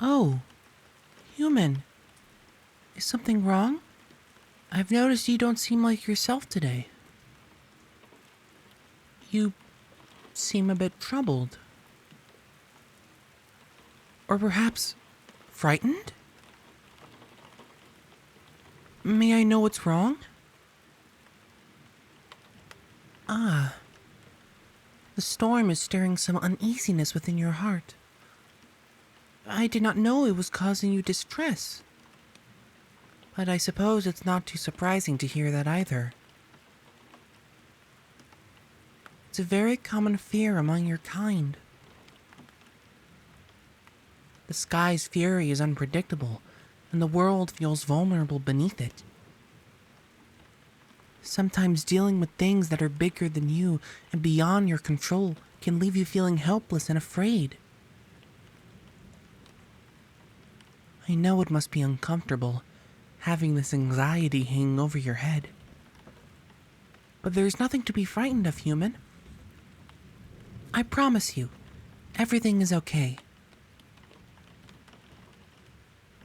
Oh, human. Is something wrong? I've noticed you don't seem like yourself today. You seem a bit troubled. Or perhaps frightened? May I know what's wrong? Ah, the storm is stirring some uneasiness within your heart. I did not know it was causing you distress. But I suppose it's not too surprising to hear that either. It's a very common fear among your kind. The sky's fury is unpredictable, and the world feels vulnerable beneath it. Sometimes dealing with things that are bigger than you and beyond your control can leave you feeling helpless and afraid. I know it must be uncomfortable, having this anxiety hanging over your head. But there's nothing to be frightened of, human. I promise you, everything is okay.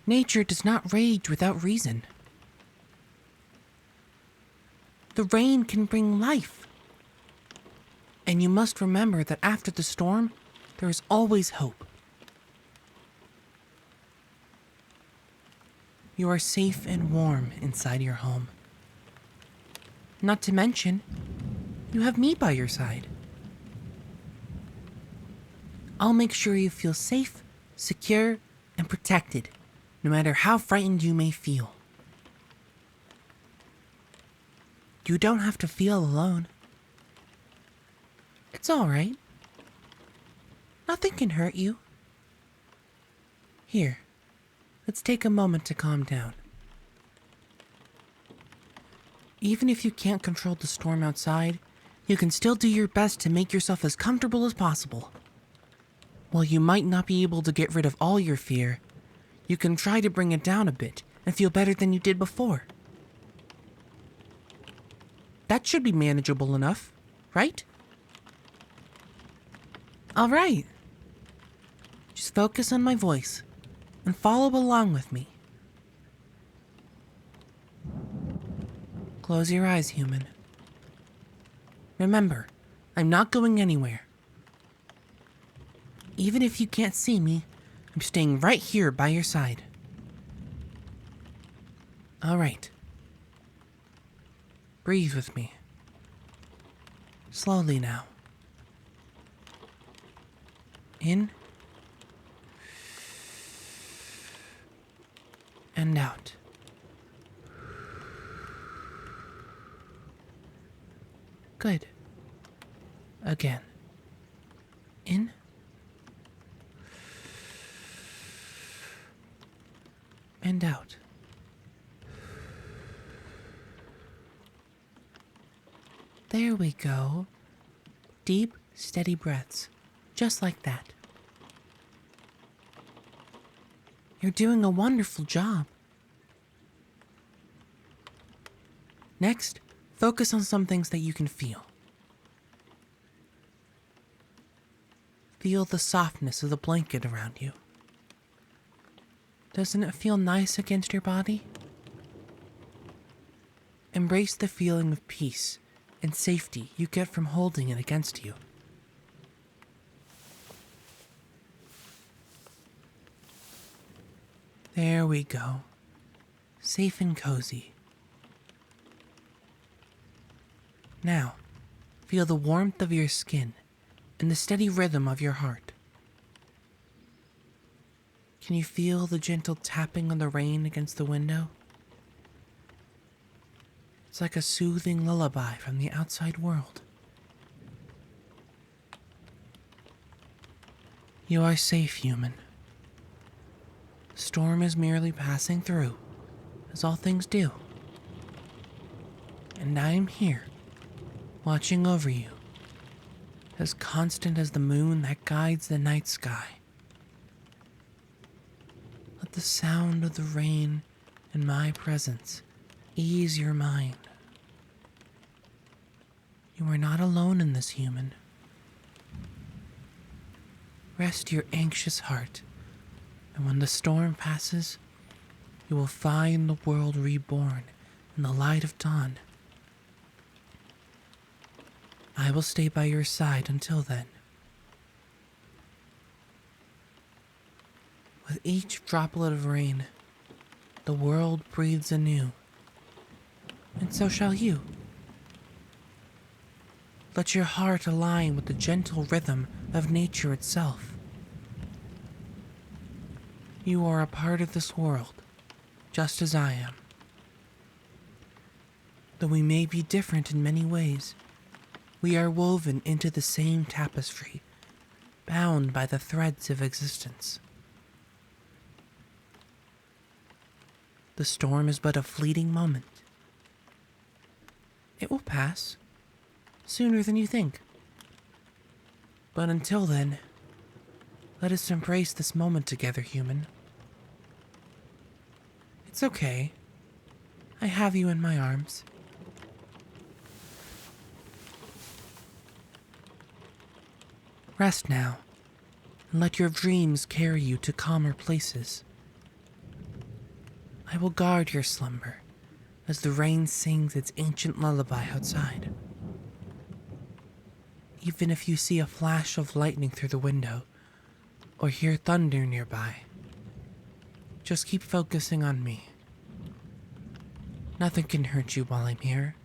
Nature does not rage without reason. The rain can bring life. And you must remember that after the storm, there is always hope. You are safe and warm inside your home. Not to mention, you have me by your side. I'll make sure you feel safe, secure, and protected, no matter how frightened you may feel. You don't have to feel alone. It's all right. Nothing can hurt you. Here, let's take a moment to calm down. Even if you can't control the storm outside, you can still do your best to make yourself as comfortable as possible. While you might not be able to get rid of all your fear, you can try to bring it down a bit and feel better than you did before. That should be manageable enough, right? All right. Just focus on my voice and follow along with me. Close your eyes, human. Remember, I'm not going anywhere. Even if you can't see me, I'm staying right here by your side. All right. Breathe with me. Slowly now. In. And out. Good. Again. In. And out. There we go. Deep, steady breaths. Just like that. You're doing a wonderful job. Next, focus on some things that you can feel. Feel the softness of the blanket around you. Doesn't it feel nice against your body? Embrace the feeling of peace and safety you get from holding it against you. There we go. Safe and cozy. Now, feel the warmth of your skin and the steady rhythm of your heart. Can you feel the gentle tapping of the rain against the window? It's like a soothing lullaby from the outside world. You are safe, human. The storm is merely passing through, as all things do. And I am here, watching over you, as constant as the moon that guides the night sky. Let the sound of the rain and my presence ease your mind. You are not alone in this, human. Rest your anxious heart And when the storm passes, you will find the world reborn in the light of dawn. I will stay by your side until then. With each droplet of rain, the world breathes anew, and so shall you. Let your heart align with the gentle rhythm of nature itself. You are a part of this world, just as I am. Though we may be different in many ways, we are woven into the same tapestry, bound by the threads of existence. The storm is but a fleeting moment. It will pass, sooner than you think. But until then, let us embrace this moment together, human. It's okay. I have you in my arms. Rest now, and let your dreams carry you to calmer places. I will guard your slumber as the rain sings its ancient lullaby outside. Even if you see a flash of lightning through the window or hear thunder nearby, just keep focusing on me. Nothing can hurt you while I'm here,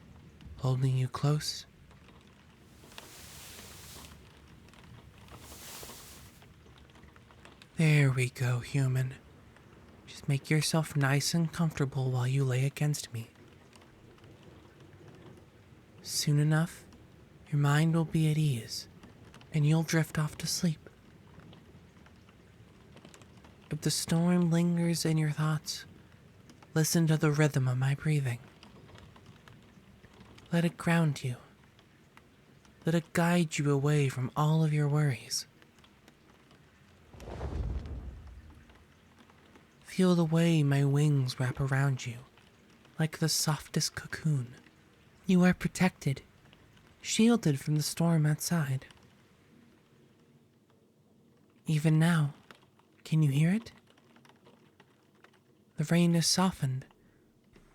holding you close. There we go, human. Just make yourself nice and comfortable while you lay against me. Soon enough, your mind will be at ease, and you'll drift off to sleep. If the storm lingers in your thoughts, listen to the rhythm of my breathing. Let it ground you. Let it guide you away from all of your worries. Feel the way my wings wrap around you, like the softest cocoon. You are protected, shielded from the storm outside. Even now, can you hear it? The rain is softened,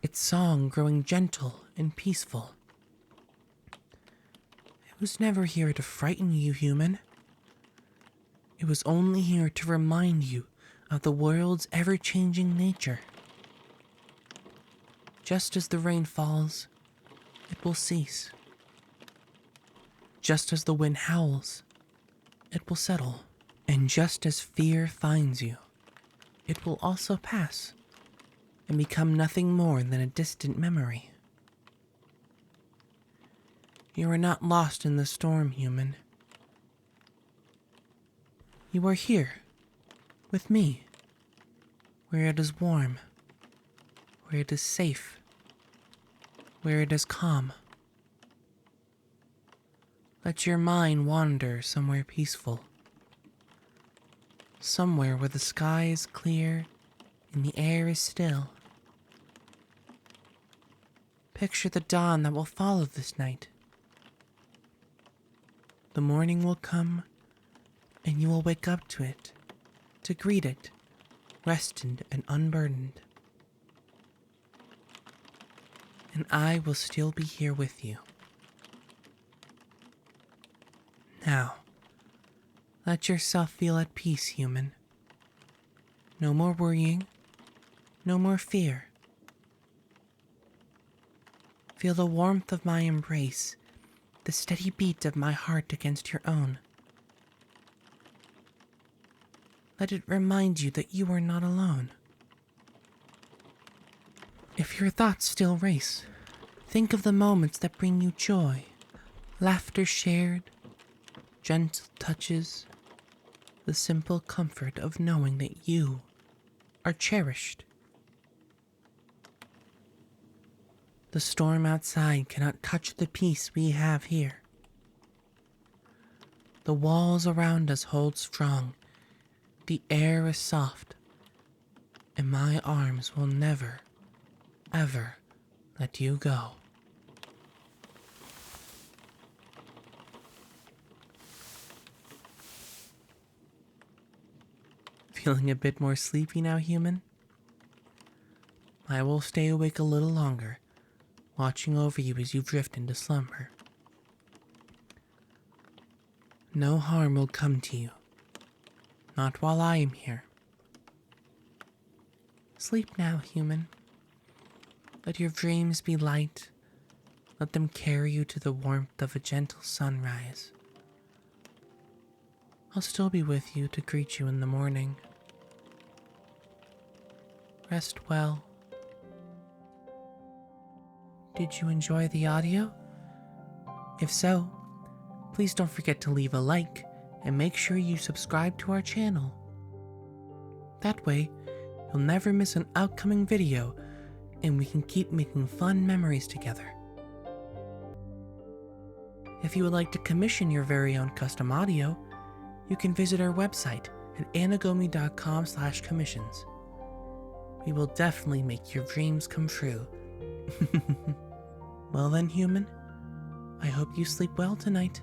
its song growing gentle and peaceful. It was never here to frighten you, human. It was only here to remind you of the world's ever-changing nature. Just as the rain falls, it will cease. Just as the wind howls, it will settle. And just as fear finds you, it will also pass and become nothing more than a distant memory. You are not lost in the storm, human. You are here, with me, where it is warm, where it is safe, where it is calm. Let your mind wander somewhere peaceful, somewhere where the sky is clear and the air is still. Picture the dawn that will follow this night. The morning will come, and you will wake up to it, to greet it, rested and unburdened. And I will still be here with you. Now, let yourself feel at peace, human. No more worrying, no more fear. Feel the warmth of my embrace, the steady beat of my heart against your own. Let it remind you that you are not alone. If your thoughts still race, think of the moments that bring you joy, laughter shared, gentle touches, the simple comfort of knowing that you are cherished. The storm outside cannot touch the peace we have here. The walls around us hold strong, the air is soft, and my arms will never, ever let you go. Feeling a bit more sleepy now, human? I will stay awake a little longer, watching over you as you drift into slumber. No harm will come to you. Not while I am here. Sleep now, human. Let your dreams be light. Let them carry you to the warmth of a gentle sunrise. I'll still be with you to greet you in the morning. Rest well. Did you enjoy the audio? If so, please don't forget to leave a like and make sure you subscribe to our channel. That way, you'll never miss an upcoming video and we can keep making fun memories together. If you would like to commission your very own custom audio, you can visit our website at anagomi.com/commissions. We will definitely make your dreams come true. Well then, human, I hope you sleep well tonight.